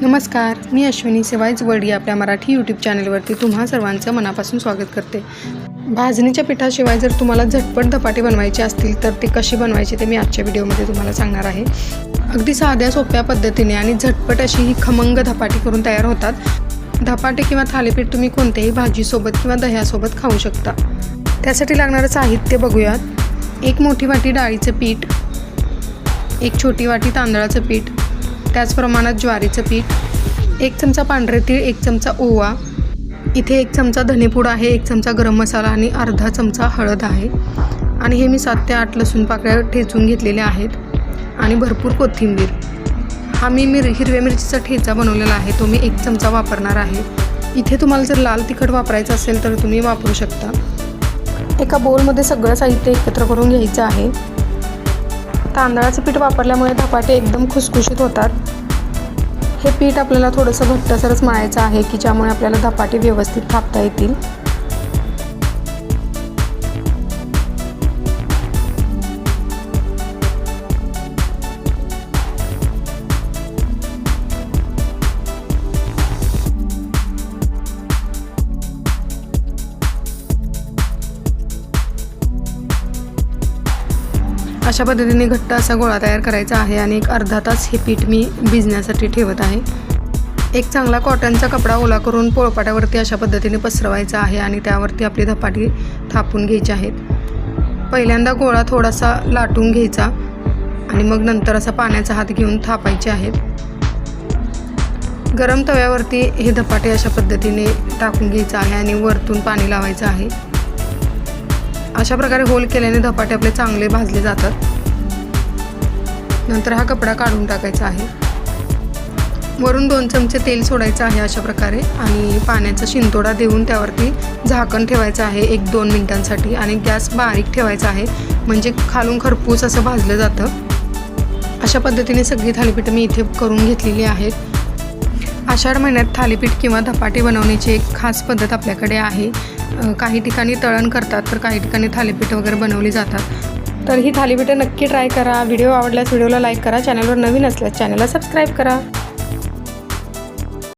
नमस्कार, मी अश्विनी सेवाईज वर्डी आपल्या मराठी यूट्यूब चॅनलवरती तुम्हा सर्वांचं मनापासून स्वागत करते। भाजणीच्या पिठाशिवाय जर तुम्हाला झटपट धपाटे बनवायचे असतील तर ते कशी बनवायचे ते मी आजच्या व्हिडिओमध्ये तुम्हाला सांगणार आहे। अगदी साध्या सोप्या पद्धतीने आणि झटपट अशी ही खमंग धपाटी करून तयार होतात। धपाटे किंवा थालीपीठ तुम्ही कोणत्याही भाजीसोबत किंवा दह्यासोबत खाऊ शकता। त्यासाठी लागणारं साहित्य बघूयात। एक मोठी वाटी डाळीचं पीठ, एक छोटी वाटी तांदळाचं पीठ, त्याच प्रमाणात ज्वारीचं पीठ, एक चमचा पांढरे तीळ, एक चमचा ओवा, इथे एक चमचा धनेपूड आहे, एक चमचा गरम मसाला आणि अर्धा चमचा हळद आहे। आणि हे मी 7 ते 8 लसूण पाकळ्या ठेचून घेतलेल्या आहेत आणि भरपूर कोथिंबीर। हा मी हिरव्या मिरचीचा ठेचा बनवलेला आहे, तो मी 1 चमचा वापरणार आहे। इथे तुम्हाला जर लाल तिखट वापरायचं असेल तर तुम्ही वापरू शकता। एका बोलमध्ये सगळं साहित्य एकत्र करून घ्यायचं आहे। तांदळाचं पीठ वापरल्यामुळे धपाटे एकदम खुसखुशीत होतात। हे पीठ आपल्याला थोडंसं घट्टसरच मळायचं आहे की ज्यामुळे आपल्याला धपाटे व्यवस्थित थापता येतील। अशा पद्धतीने घट्ट असा गोळा तयार करायचा आहे आणि एक अर्धा तास हे पीठ मी भिजण्यासाठी ठेवत आहे। एक चांगला कॉटनचा कपडा ओला करून पोळपाटावरती अशा पद्धतीने पसरवायचा आहे आणि त्यावरती आपली धपाटी थापून घ्यायची आहेत। पहिल्यांदा गोळा थोडासा लाटून घ्यायचा आणि मग नंतर असा पाण्याचा हात घेऊन थापायचे आहेत। गरम तव्यावरती हे धपाटे अशा पद्धतीने टाकून घ्यायचं आहे आणि वरतून पाणी लावायचं आहे। अशा प्रकारे होल केल्याने धपाटे आपले चांगले भाजले जातात। नंतर हा कपडा काढून टाकायचा आहे। वरून 2 चमचे तेल सोडायचं आहे अशा प्रकारे आणि पाण्याचा शिंतोडा देऊन त्यावरती झाकण ठेवायचं आहे 1-2 मिनिटांसाठी आणि गॅस बारीक ठेवायचा आहे, म्हणजे खालून खरपूस असं भाजलं जातं। अशा पद्धतीने सगळी थालीपीठ मी इथे करून घेतलेली आहेत। आषाढ महिन्यात थालीपीठ किंवा धपाटे बनवण्याची एक खास पद्धत आपल्याकडे आहे। काही ठिकाणी तळण करतात तर काही ठिकाणी थालीपीठ वगैरे बनवली जातात। तर ही थालीपीठ नक्की ट्राय करा। व्हिडिओ आवडल्यास व्हिडिओला लाईक करा, चॅनलवर नवीन असल्यास चॅनलला सबस्क्राईब करा।